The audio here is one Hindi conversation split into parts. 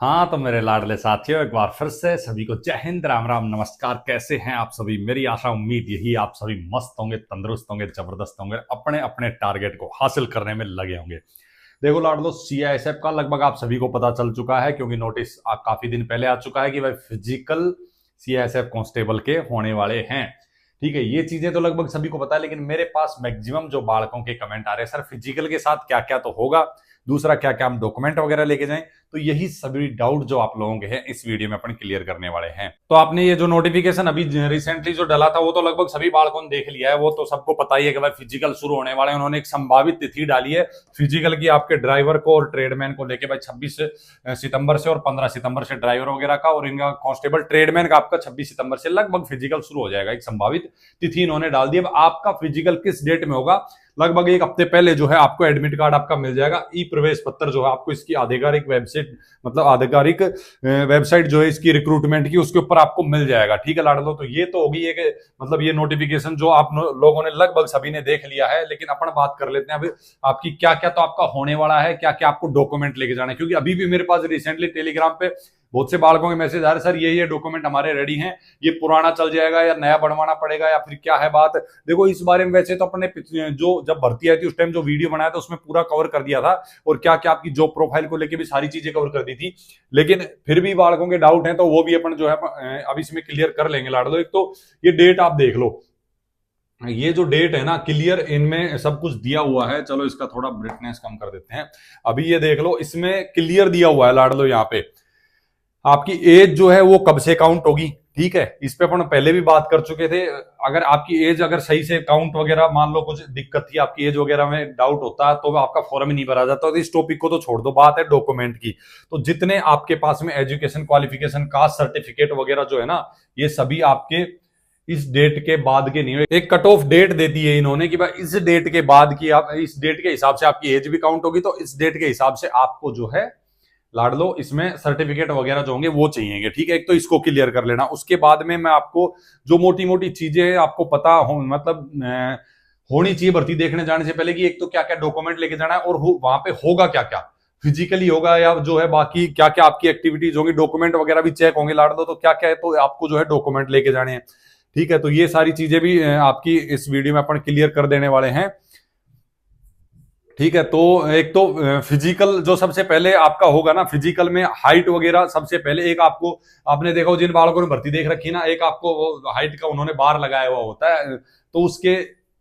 हाँ तो मेरे लाडले साथियों, एक बार फिर से सभी को जय हिंद, राम राम, नमस्कार। कैसे हैं आप सभी? मेरी आशा उम्मीद यही, आप सभी मस्त होंगे, तंदुरुस्त होंगे, जबरदस्त होंगे, अपने अपने टारगेट को हासिल करने में लगे होंगे। देखो लाडलो, सीआईएसएफ का लगभग आप सभी को पता चल चुका है, क्योंकि नोटिस काफी दिन पहले आ चुका है कि भाई फिजिकल सीआईएसएफ कांस्टेबल के होने वाले हैं। ठीक है, ये चीजें तो लगभग सभी को पता है, लेकिन मेरे पास मैक्सिमम जो बालकों के कमेंट आ रहे हैं, सर फिजिकल के साथ क्या क्या तो होगा, दूसरा क्या क्या हम डॉक्यूमेंट वगैरह लेके जाएं। तो यही सभी डाउट जो आप लोगों के हैं इस वीडियो में अपन क्लियर करने वाले हैं। तो आपने ये जो नोटिफिकेशन अभी रिसेंटली जो डला था वो तो लगभग सभी बालकों ने देख लिया है। वो तो सबको पता ही है कि भाई फिजिकल शुरू होने वाले हैं। उन्होंने एक संभावित तिथि डाली है फिजिकल की, आपके ड्राइवर को और ट्रेडमैन को लेके भाई 26 सितंबर से और 15 सितंबर से ड्राइवर वगैरह का, और इनका कांस्टेबल ट्रेडमैन का आपका 26 सितंबर से लगभग फिजिकल शुरू हो जाएगा। एक संभावित तिथि इन्होंने डाल दी। अब आपका फिजिकल किस डेट में होगा, लगभग एक हफ्ते पहले जो है आपको एडमिट कार्ड आपका मिल जाएगा। ई प्रवेश पत्र जो है आपको इसकी आधिकारिक वेबसाइट, मतलब आधिकारिक वेबसाइट जो है इसकी रिक्रूटमेंट की, उसके ऊपर आपको मिल जाएगा। ठीक है लाडलो, तो ये तो होगी एक, मतलब ये नोटिफिकेशन जो आप लोगों ने लगभग सभी ने देख लिया है। लेकिन अपन बात कर लेते हैं अभी आपकी क्या क्या तो आपका होने वाला है, क्या क्या आपको डॉक्यूमेंट लेके जाना है। क्योंकि अभी भी मेरे पास रिसेंटली टेलीग्राम पे बहुत से बालकों के मैसेज आ रहे, सर ये डॉक्यूमेंट हमारे रेडी हैं, ये पुराना चल जाएगा या नया बनवाना पड़ेगा या फिर क्या है बात। देखो इस बारे में वैसे तो अपने जो जब भर्ती आई थी उस टाइम जो वीडियो बनाया था उसमें पूरा कवर कर दिया था, और क्या क्या आपकी जॉब प्रोफाइल को लेके भी सारी चीजें कवर कर दी थी। लेकिन फिर भी बालकों के डाउट हैं तो वो भी अपन जो है अब इसमें क्लियर कर लेंगे लाडलो। एक तो ये डेट आप देख लो, ये जो डेट है ना क्लियर, इनमें सब कुछ दिया हुआ है। चलो इसका थोड़ा ब्राइटनेस कम कर देते हैं। अभी ये देख लो, इसमें क्लियर दिया हुआ है लाडलो, यहाँ पे आपकी एज जो है वो कब से काउंट होगी। ठीक है, इस पे अपन पहले भी बात कर चुके थे। अगर आपकी एज अगर सही से काउंट वगैरह, मान लो कुछ दिक्कत थी आपकी एज वगैरह में, डाउट होता है तो आपका फॉर्म ही नहीं भरा जाता। तो इस टॉपिक को तो छोड़ दो, बात है डॉक्यूमेंट की। तो जितने आपके पास में एजुकेशन क्वालिफिकेशन, कास्ट सर्टिफिकेट वगैरह जो है ना, ये सभी आपके इस डेट के बाद के नहीं। एक कट ऑफ डेट दे दी है इन्होंने कि भाई इस डेट के बाद की, आप इस डेट के हिसाब से आपकी एज भी काउंट होगी, तो इस डेट के हिसाब से आपको जो है लाडलो इसमें सर्टिफिकेट वगैरह जो होंगे वो चाहिए। ठीक है, एक तो इसको क्लियर कर लेना। उसके बाद में मैं आपको जो मोटी मोटी चीजें आपको पता हो, मतलब होनी चाहिए भर्ती देखने जाने से पहले, कि एक तो क्या क्या डॉक्यूमेंट लेके जाना है और वहां पे होगा क्या क्या, फिजिकली होगा या जो है बाकी क्या क्या आपकी एक्टिविटीज होंगी, डॉक्यूमेंट वगैरह भी चेक होंगे लाडलो। तो क्या क्या है तो आपको जो है डॉक्यूमेंट लेके जाने हैं। ठीक है, तो ये सारी चीजें भी आपकी इस वीडियो में अपन क्लियर कर देने वाले हैं। ठीक है, तो एक तो फिजिकल जो सबसे पहले आपका होगा ना, फिजिकल में हाइट वगैरह सबसे पहले एक आपको, आपने देखा जिन बालकों ने भर्ती देख रखी ना, एक आपको वो हाइट का उन्होंने बार लगाया हुआ होता है, तो उसके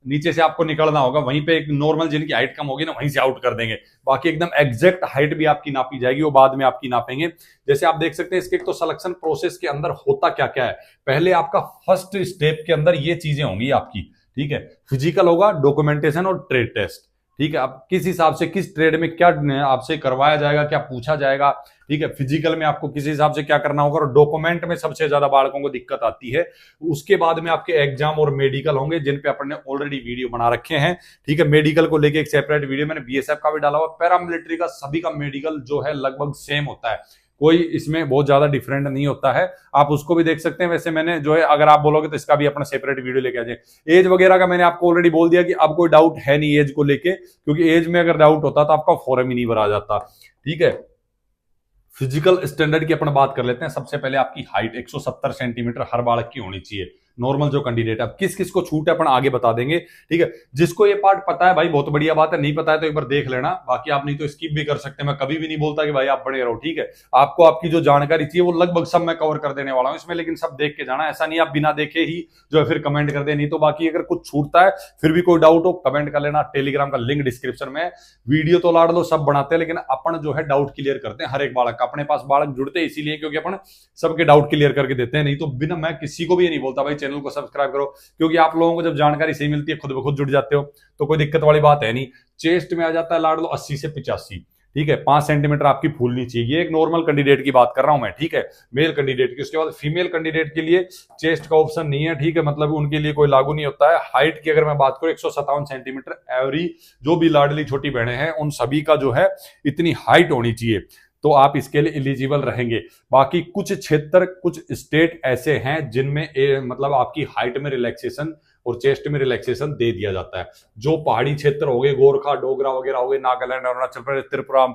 नीचे से आपको निकलना होगा। वहीं पे एक नॉर्मल जिनकी हाइट कम होगी ना, वहीं से आउट कर देंगे। बाकी एकदम एग्जैक्ट हाइट भी आपकी नापी जाएगी, वो बाद में आपकी नापेंगे। जैसे आप देख सकते हैं इसके एक तो सिलेक्शन प्रोसेस के अंदर होता क्या क्या है। पहले आपका फर्स्ट स्टेप के अंदर ये चीजें होंगी आपकी। ठीक है, फिजिकल होगा, डॉक्यूमेंटेशन और ट्रेड टेस्ट। ठीक है, अब किस हिसाब से किस ट्रेड में क्या आपसे करवाया जाएगा, क्या पूछा जाएगा। ठीक है, फिजिकल में आपको किस हिसाब से क्या करना होगा, और डॉक्यूमेंट में सबसे ज्यादा बालकों को दिक्कत आती है। उसके बाद में आपके एग्जाम और मेडिकल होंगे, जिन पे अपन ने ऑलरेडी वीडियो बना रखे हैं। ठीक है, मेडिकल को लेके एक सेपरेट वीडियो मैंने बीएसएफ का भी डाला हुआ। पैरामिलिट्री का सभी का मेडिकल जो है लगभग सेम होता है, कोई इसमें बहुत ज्यादा डिफरेंट नहीं होता है। आप उसको भी देख सकते हैं। वैसे मैंने जो है, अगर आप बोलोगे तो इसका भी अपना सेपरेट वीडियो लेके आ जाए। एज वगैरह का मैंने आपको ऑलरेडी बोल दिया कि अब कोई डाउट है नहीं एज को लेके, क्योंकि एज में अगर डाउट होता तो आपका फॉर्म ही नहीं भरा जाता। ठीक है, फिजिकल स्टैंडर्ड की अपन बात कर लेते हैं। सबसे पहले आपकी हाइट 170 सेंटीमीटर हर बालक की होनी चाहिए, नॉर्मल जो कैंडिडेट है। अब किस किस को छूट है अपन आगे बता देंगे। ठीक है, जिसको ये पार्ट पता है भाई बहुत बढ़िया बात है, नहीं पता है तो एक बार देख लेना, बाकी आप नहीं तो स्किप भी कर सकते हैं। मैं कभी भी नहीं बोलता कि भाई आप बड़े रहो। ठीक है, आपको आपकी जो जानकारी चाहिए वो लगभग सब मैं कवर कर देने वाला हूं इसमें, लेकिन सब देख के जाना। ऐसा नहीं आप बिना देखे ही जो है फिर कमेंट कर दे। नहीं तो बाकी अगर कुछ छूटता है, फिर भी कोई डाउट हो कमेंट कर लेना। टेलीग्राम का लिंक डिस्क्रिप्शन में। वीडियो तो लाड लो सब बनाते हैं, लेकिन अपन जो है डाउट क्लियर करते हैं हर एक बालक का। अपने पास बालक जुड़ते हैं इसीलिए क्योंकि अपन सबके डाउट क्लियर करके देते हैं। नहीं तो बिना, मैं किसी को भी ये नहीं बोलता भाई चैनल को सब्सक्राइब करो, क्योंकि आप लोगों को जब जानकारी सही मिलती है खुद ब खुद जुड़ जाते हो, तो कोई दिक्कत वाली बात है नहीं। चेस्ट में आ जाता है लाड लो 80 से 85। ठीक है, 5 सेंटीमीटर आपकी फूलनी चाहिए। एक नॉर्मल कैंडिडेट की बात कर रहा हूं मैं। ठीक है, मेल कैंडिडेट की। उसके बाद फीमेल कैंडिडेट के लिए चेस्ट का ऑप्शन नहीं है। ठीक है, मतलब उनके लिए कोई लागू नहीं होता है। हाइट की अगर मैं बात करूं 157 सेंटीमीटर एवरी, जो भी लाडली छोटी बहनें हैं उन सभी का जो है इतनी हाइट होनी चाहिए, तो आप इसके लिए एलिजिबल रहेंगे। बाकी कुछ क्षेत्र, कुछ स्टेट ऐसे हैं जिनमें मतलब आपकी हाइट में रिलैक्सेशन और चेस्ट में रिलैक्सेशन दे दिया जाता है। जो पहाड़ी क्षेत्र हो गए, गोरखा डोगरा वगैरह हो गए, नागालैंड, अरुणाचल प्रदेश, त्रिपुरा,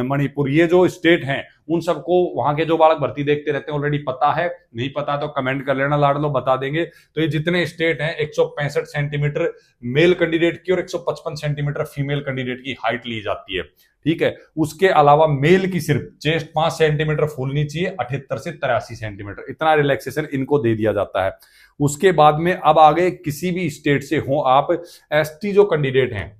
मणिपुर, ये जो स्टेट हैं उन सबको वहां के जो बालक भर्ती देखते रहते हैं ऑलरेडी पता है। नहीं पता तो कमेंट कर लेना लाडलो, बता देंगे। तो ये जितने स्टेट हैं 165 सेंटीमीटर मेल कैंडिडेट की और 155 सेंटीमीटर फीमेल कैंडिडेट की हाइट ली जाती है, ठीक है। उसके अलावा मेल की सिर्फ चेस्ट 5 सेंटीमीटर फूलनी चाहिए, 78 से 83 सेंटीमीटर, इतना रिलैक्सेशन इनको दे दिया जाता है। उसके बाद में अब आगे किसी भी स्टेट से हो आप, एसटी जो कैंडिडेट हैं,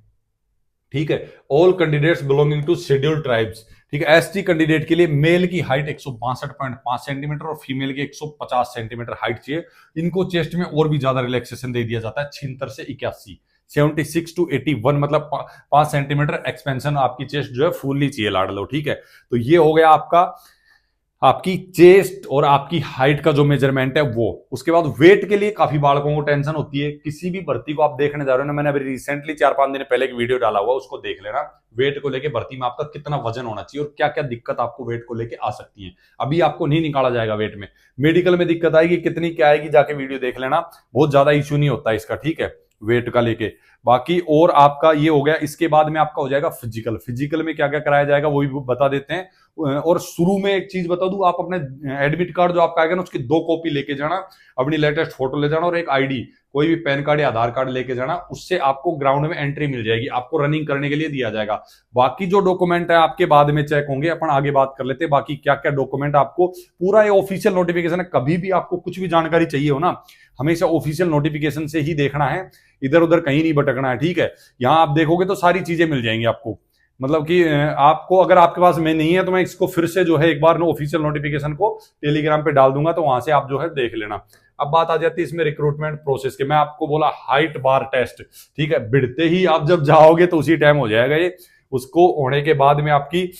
ठीक है, all candidates belonging to scheduled tribes, ठीक है। एसटी कैंडिडेट के लिए मेल की हाइट 162.5 सेंटीमीटर और फीमेल की 150 सेंटीमीटर हाइट चाहिए। इनको चेस्ट में और भी ज्यादा रिलैक्सेशन दे दिया जाता है, 76 से 81, 76 to 81, मतलब 5 सेंटीमीटर एक्सपेंशन आपकी चेस्ट जो है फूलनी चाहिए लाडलो, ठीक है। तो ये हो गया आपका आपकी चेस्ट और आपकी हाइट का जो मेजरमेंट है वो। उसके बाद वेट के लिए काफी बालकों को टेंशन होती है। किसी भी भर्ती को आप देखने जा रहे हो ना, मैंने अभी रिसेंटली 4-5 दिन पहले एक वीडियो डाला हुआ, उसको देख लेना। वेट को लेके भर्ती में आपका कितना वजन होना चाहिए और क्या क्या दिक्कत आपको वेट को लेके आ सकती है। अभी आपको नहीं निकाला जाएगा वेट में, मेडिकल में दिक्कत आएगी, कितनी क्या आएगी जाके वीडियो देख लेना, बहुत ज्यादा इश्यू नहीं होता इसका, ठीक है, वेट का लेके। बाकी और आपका ये हो गया। इसके बाद में आपका हो जाएगा फिजिकल। फिजिकल में क्या क्या कराया जाएगा वो भी बता देते हैं। और शुरू में एक चीज बता दूं, आप अपने एडमिट कार्ड जो आपका आएगा ना उसकी 2 कॉपी लेके जाना, अपनी लेटेस्ट फोटो ले जाना और एक आईडी, कोई भी पैन कार्ड या आधार कार्ड लेके जाना। उससे आपको ग्राउंड में एंट्री मिल जाएगी, आपको रनिंग करने के लिए दिया जाएगा। बाकी जो डॉक्यूमेंट है आपके बाद में चेक होंगे, अपन आगे बात कर लेते हैं बाकी क्या क्या डॉक्यूमेंट आपको। पूरा ये ऑफिशियल नोटिफिकेशन है, कभी भी आपको कुछ भी जानकारी चाहिए हो ना, हमेशा ऑफिशियल नोटिफिकेशन से ही देखना है, इधर उधर कहीं नहीं भटकना है, ठीक है। यहां आप देखोगे तो सारी चीजें मिल जाएंगी आपको, मतलब कि आपको अगर आपके पास में नहीं है तो मैं इसको फिर से जो है एक बार ऑफिशियल नोटिफिकेशन को टेलीग्राम पे डाल दूंगा, तो वहां से आप जो है देख लेना। अब बात आ जाती है इसमें रिक्रूटमेंट प्रोसेस के। मैं आपको बोला हाइट बार टेस्ट, ठीक है, बिड़ते ही आप जब जाओगे तो उसी टाइम हो जाएगा ये। उसको होने के बाद में आपकी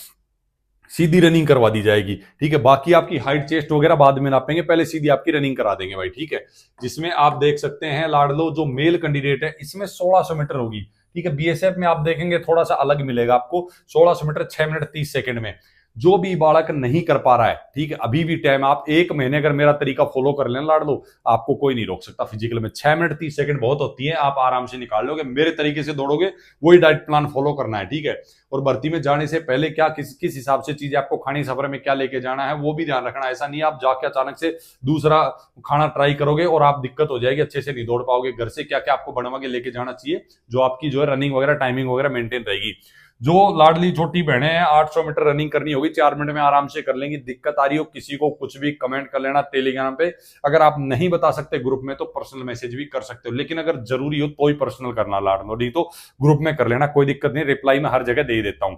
सीधी रनिंग करवा दी जाएगी, ठीक है। बाकी आपकी हाइट चेस्ट वगैरह बाद में नापेंगे, पहले सीधी आपकी रनिंग करा देंगे भाई, ठीक है। जिसमें आप देख सकते हैं लाडलो जो मेल कैंडिडेट है इसमें 1600 मीटर होगी, ठीक है। बीएसएफ में आप देखेंगे थोड़ा सा अलग मिलेगा आपको, 1600 मीटर 6 मिनट 30 सेकंड में। जो भी बालक नहीं कर पा रहा है, ठीक है, अभी भी टाइम, आप 1 महीने अगर मेरा तरीका फॉलो कर लेना लाडलो, आपको कोई नहीं रोक सकता फिजिकल में। 6 मिनट 30 सेकंड बहुत होती है, आप आराम से निकाल लोगे, मेरे तरीके से दौड़ोगे, वही डाइट प्लान फॉलो करना है, ठीक है। और भर्ती में जाने से पहले क्या किस हिसाब से चीजें आपको खानी, सफर में क्या लेके जाना है वो भी ध्यान रखना। ऐसा नहीं आप जाके अचानक से दूसरा खाना ट्राई करोगे और आप दिक्कत हो जाएगी, अच्छे से नहीं दौड़ पाओगे। घर से क्या क्या आपको बनवा के लेके जाना चाहिए, जो आपकी जो है रनिंग वगैरह टाइमिंग वगैरह मेंटेन रहेगी। जो लाडली छोटी बहनें हैं 800 मीटर रनिंग करनी होगी, 4 मिनट में आराम से कर लेंगी। दिक्कत आ रही हो किसी को कुछ भी कमेंट कर लेना टेलीग्राम पे। अगर आप नहीं बता सकते ग्रुप में तो पर्सनल मैसेज भी कर सकते हो, लेकिन अगर जरूरी हो तो ही पर्सनल करना लाडलो, नहीं तो ग्रुप में कर लेना, कोई दिक्कत नहीं, रिप्लाई में हर जगह दे ही देता हूं,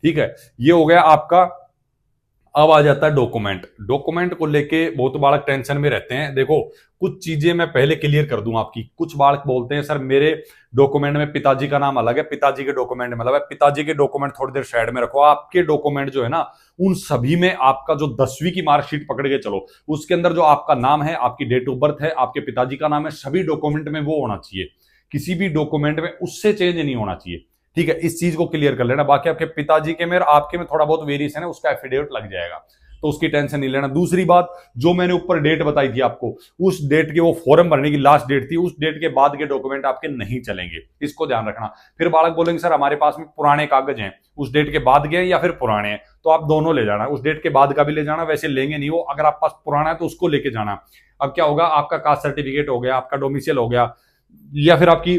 ठीक है। ये हो गया आपका। अब आ जाता है डॉक्यूमेंट। डॉक्यूमेंट को लेके बहुत बालक टेंशन में रहते हैं। देखो कुछ चीजें मैं पहले क्लियर कर दूं आपकी। कुछ बालक बोलते हैं सर मेरे डॉक्यूमेंट में पिताजी का नाम अलग है, पिताजी के डॉक्यूमेंट में अलग है। पिताजी के डॉक्यूमेंट थोड़ी देर साइड में रखो, आपके डॉक्यूमेंट जो है ना उन सभी में आपका जो 10वीं की मार्कशीट पकड़ के चलो, उसके अंदर जो आपका नाम है, आपकी डेट ऑफ बर्थ है, आपके पिताजी का नाम है, सभी डॉक्यूमेंट में वो होना चाहिए। किसी भी डॉक्यूमेंट में उससे चेंज नहीं होना चाहिए, ठीक है। इस चीज को क्लियर कर लेना। बाकी आपके पिताजी के में आपके में थोड़ा बहुत वेरिएशन है, उसका एफिडेविट लग जाएगा, तो उसकी टेंशन नहीं लेना। दूसरी बात, जो मैंने ऊपर डेट बताई थी आपको, उस डेट के वो फॉर्म भरने की लास्ट डेट थी, उस डेट के बाद के डॉक्यूमेंट आपके नहीं चलेंगे, इसको ध्यान रखना। फिर बालक बोलेंगे सर हमारे पास में पुराने कागज हैं, उस डेट के बाद के हैं या फिर पुराने हैं, तो आप दोनों ले जाना, उस डेट के बाद का भी ले जाना। वैसे लेंगे नहीं वो, अगर आपके पास पुराना है तो उसको लेके जाना। अब क्या होगा, आपका कास्ट सर्टिफिकेट हो गया, आपका डोमिसाइल हो गया, या फिर आपकी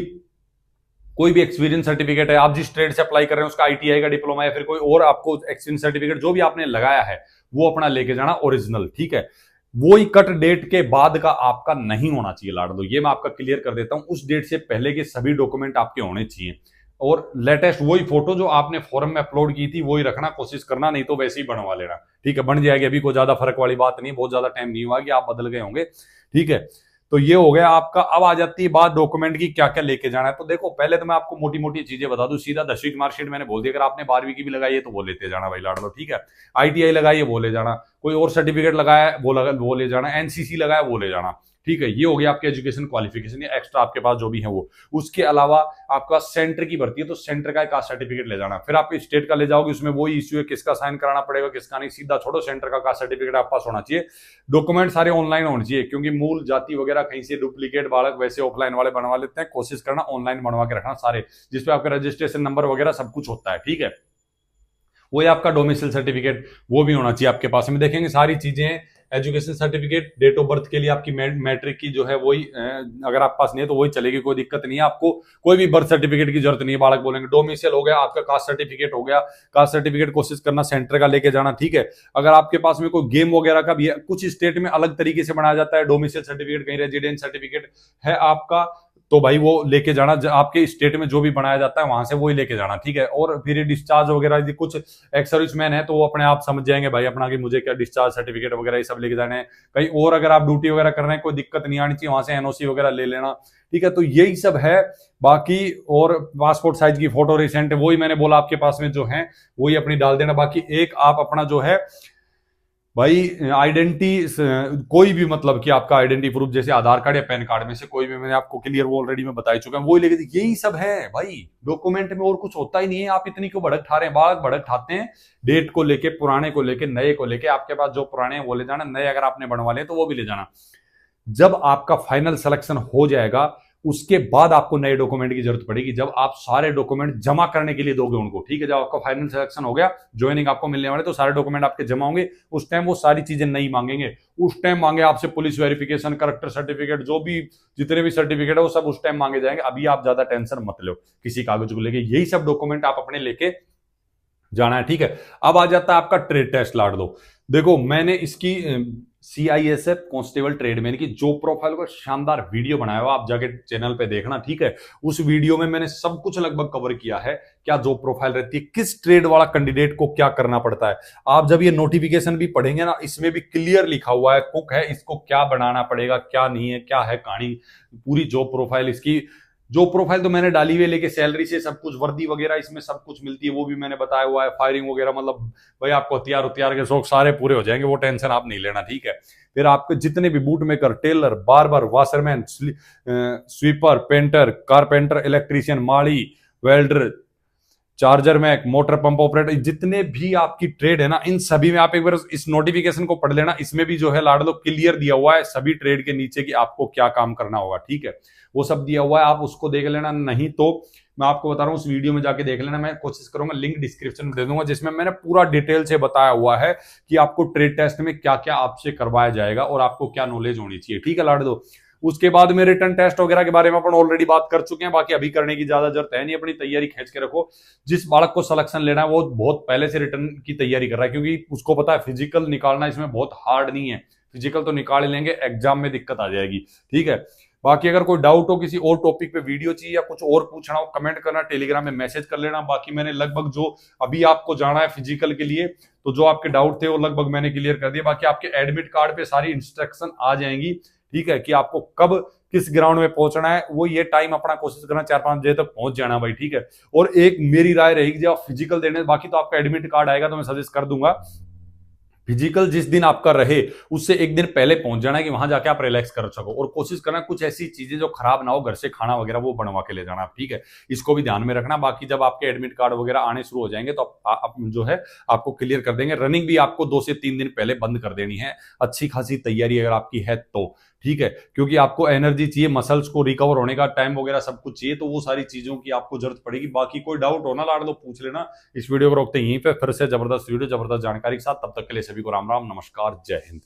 कोई भी एक्सपीरियंस सर्टिफिकेट है, आप जिस ट्रेड से अप्लाई कर रहे हैं उसका आईटीआई का डिप्लोमा या फिर कोई और आपको एक्सपीरियंस सर्टिफिकेट जो भी आपने लगाया है वो अपना लेके जाना ओरिजिनल, ठीक है। वो ही कट डेट के बाद का आपका नहीं होना चाहिए लाडलो, ये मैं आपका क्लियर कर देता हूं। उस डेट से पहले के सभी डॉक्यूमेंट आपके होने चाहिए, और लेटेस्ट वही फोटो जो आपने फॉरम में अपलोड की थी वही रखना, कोशिश करना, नहीं तो वैसे ही बनवा लेना, ठीक है। बन जाएगी, अभी कोई ज्यादा फर्क वाली बात नहीं, बहुत ज्यादा टाइम नहीं हुआ कि आप बदल गए होंगे, ठीक है। तो ये हो गया आपका। अब आ जाती है बात डॉक्यूमेंट की, क्या क्या लेके जाना है। तो देखो पहले तो मैं आपको मोटी मोटी चीजें बता दूं, सीधा 10वीं की मार्कशीट मैंने बोल दिया, अगर आपने 12वीं की भी लगाई है तो वो लेते जाना भाई लाडलो, ठीक है। आईटीआई लगाई है वो ले जाना, कोई और सर्टिफिकेट लगाया वो ले जाना, एनसीसी लगाया वो ले जाना। ठीक है, ये हो गया आपके एजुकेशन क्वालिफिकेशन या एक्स्ट्रा आपके पास जो भी है वो। उसके अलावा आपका सेंटर की भर्ती है तो सेंटर का एक कास्ट सर्टिफिकेट ले जाना। फिर आप स्टेट का ले जाओगे, उसमें वही इश्यू है, किसका साइन कराना पड़ेगा किसका नहीं, सीधा छोड़ो, सेंटर का कास्ट सर्टिफिकेट आपके पास होना चाहिए। डॉक्यूमेंट सारे ऑनलाइन होने चाहिए, क्योंकि मूल जाति वगैरह कहीं से डुप्लीकेट बालक वैसे ऑफलाइन वाले बनवा लेते हैं, कोशिश करना ऑनलाइन बनवा के रखना सारे, जिसपे आपका रजिस्ट्रेशन नंबर वगैरह सब कुछ होता है। ठीक है, वो आपका डोमिसाइल सर्टिफिकेट वो भी होना चाहिए आपके पास में। देखेंगे सारी चीजें, education certificate, date of birth के लिए आपकी मैट्रिक की जो है वही, अगर आप पास नहीं है तो वही चलेगी, कोई दिक्कत नहीं है। आपको कोई भी बर्थ सर्टिफिकेट की जरूरत नहीं है। बालक बोलेंगे डोमिसाइल हो गया, आपका कास्ट सर्टिफिकेट हो गया, कास्ट सर्टिफिकेट कोशिश करना सेंटर का लेके जाना। ठीक है, अगर आपके पास में कोई गेम वगैरह का भी है, कुछ स्टेट में अलग तरीके से बनाया जाता है डोमिसाइल सर्टिफिकेट, कहीं रेजिडेंस सर्टिफिकेट है आपका, तो भाई वो लेके जाना, आपके स्टेट में जो भी बनाया जाता है वहां से वही लेके जाना। ठीक है, और फिर डिस्चार्ज वगैरह यदि कुछ एक्स सर्विसमैन है तो वो अपने आप समझ जाएंगे भाई अपना कि मुझे क्या डिस्चार्ज सर्टिफिकेट वगैरह ये सब लेके जाने हैं। कहीं और अगर आप ड्यूटी वगैरह कर रहे हैं कोई दिक्कत नहीं आनी चाहिए, वहां से एनओसी वगैरह ले लेना। ठीक है, तो यही सब है। बाकी और पासपोर्ट साइज की फोटो रिसेंट वही मैंने बोला आपके पास में जो है वही अपनी डाल देना। बाकी एक आप अपना जो है भाई आइडेंटिटी, कोई भी मतलब कि आपका आइडेंटिटी प्रूफ जैसे आधार कार्ड या पैन कार्ड में से कोई भी, मैंने आपको क्लियर वो ऑलरेडी मैं बता ही चुका हूं, वही लेके यही सब है भाई डॉक्यूमेंट में, और कुछ होता ही नहीं है। आप इतनी क्यों भड़क ठा रहे हैं? बालक भड़क ठाते हैं डेट को लेके, पुराने को लेके, नए को लेके। आपके पास जो पुराने हैं वो ले जाना, नए अगर आपने बनवा ले तो वो भी ले जाना। जब आपका फाइनल सिलेक्शन हो जाएगा उसके बाद आपको नए डॉक्यूमेंट की जरूरत पड़ेगी, जब आप सारे डॉक्यूमेंट जमा करने के लिए दोगे उनको। ठीक है, जब आपका फाइनल सिलेक्शन हो गया, ज्वाइनिंग आपको मिलने वाले, तो सारे डॉक्यूमेंट आपके जमा होंगे, उस टाइम वो सारी चीजें नहीं मांगेंगे। उस टाइम मांगे आपसे पुलिस वेरिफिकेशन, करेक्टर सर्टिफिकेट, जो भी जितने भी सर्टिफिकेट है वो सब उस टाइम मांगे जाएंगे। अभी आप ज्यादा टेंशन मत लो किसी कागज को लेके, यही सब डॉक्यूमेंट आप अपने लेके जाना है। ठीक है, अब आ जाता है आपका ट्रेड टेस्ट लाड दो। देखो मैंने इसकी CISF कांस्टेबल ट्रेडमैन की जो प्रोफाइल को शानदार वीडियो बनाया हुआ, आप जाके चैनल पे देखना। ठीक है, उस वीडियो में मैंने सब कुछ लगभग कवर किया है, क्या जो प्रोफाइल रहती है, किस ट्रेड वाला कैंडिडेट को क्या करना पड़ता है। आप जब ये नोटिफिकेशन भी पढ़ेंगे ना, इसमें भी क्लियर लिखा हुआ है, कुक है इसको क्या बनाना पड़ेगा, क्या नहीं है, क्या है कहानी, पूरी जॉब प्रोफाइल इसकी। जो प्रोफाइल तो मैंने डाली हुई है, लेके सैलरी से सब कुछ, वर्दी वगैरह इसमें सब कुछ मिलती है, वो भी मैंने बताया हुआ है। फायरिंग वगैरह मतलब भाई आपको हथियार के शौक सारे पूरे हो जाएंगे, वो टेंशन आप नहीं लेना। ठीक है, फिर आपके जितने भी boot maker, tailor, barber, washerman, sweeper, painter, carpenter, electrician, माली, वेल्डर, चार्जर मैक, मोटर पंप ऑपरेटर, जितने भी आपकी ट्रेड है ना, इन सभी में आप एक बार इस नोटिफिकेशन को पढ़ लेना। इसमें भी जो है लाडलो क्लियर दिया हुआ है सभी ट्रेड के नीचे कि आपको क्या काम करना होगा। ठीक है, वो सब दिया हुआ है, आप उसको देख लेना। नहीं तो मैं आपको बता रहा हूं उस वीडियो में जाके देख लेना, मैं कोशिश करूंगा लिंक डिस्क्रिप्शन में दे दूंगा, जिसमें मैंने पूरा डिटेल से बताया हुआ है कि आपको ट्रेड टेस्ट में क्या क्या आपसे करवाया जाएगा और आपको क्या नॉलेज होनी चाहिए। ठीक है लाडलो, उसके बाद में रिटर्न टेस्ट वगैरह के बारे में अपन ऑलरेडी बात कर चुके हैं, बाकी अभी करने की ज्यादा जरूरत है नहीं। अपनी तैयारी खींच के रखो। जिस बालक को सिलेक्शन लेना है वो बहुत पहले से रिटर्न की तैयारी कर रहा है, क्योंकि उसको पता है फिजिकल निकालना इसमें बहुत हार्ड नहीं है, फिजिकल तो निकाल ही लेंगे, एग्जाम में दिक्कत आ जाएगी। ठीक है, बाकी अगर कोई डाउट हो, किसी और टॉपिक पे वीडियो चाहिए या कुछ और पूछना हो, कमेंट करना, टेलीग्राम में मैसेज कर लेना। बाकी मैंने लगभग जो अभी आपको जाना है फिजिकल के लिए, तो जो आपके डाउट थे वो लगभग मैंने क्लियर कर दिया। बाकी आपके एडमिट कार्ड पे सारी इंस्ट्रक्शन आ जाएंगी। ठीक है, कि आपको कब किस ग्राउंड में पहुंचना है, वो ये टाइम अपना कोशिश करना 4-5 बजे तक पहुंच जाना भाई। ठीक है, और एक मेरी राय रहेगी जब आप फिजिकल देने, बाकी तो आपका एडमिट कार्ड आएगा तो मैं सजेस्ट कर दूंगा फिजिकल जिस दिन आपका रहे उससे एक दिन पहले पहुंच जाना है, कि वहां जाके आप रिलैक्स कर सको, और कोशिश करना कुछ ऐसी चीजें जो खराब ना हो, घर से खाना वगैरह वो बनवा के ले जाना। ठीक है, इसको भी ध्यान में रखना। बाकी जब आपके एडमिट कार्ड वगैरह आने शुरू हो जाएंगे तो आप जो है आपको क्लियर कर देंगे। रनिंग भी आपको 2 से 3 दिन पहले बंद कर देनी है, अच्छी खासी तैयारी अगर आपकी है तो। ठीक है, क्योंकि आपको एनर्जी चाहिए, मसल्स को रिकवर होने का टाइम वगैरह सब कुछ चाहिए, तो वो सारी चीजों की आपको जरूरत पड़ेगी। बाकी कोई डाउट हो ना लाड लो पूछ लेना। इस वीडियो को रोकते यहीं पे, फिर से जबरदस्त वीडियो जबरदस्त जानकारी के साथ, तब तक के लिए सभी को राम राम, नमस्कार, जय हिंद।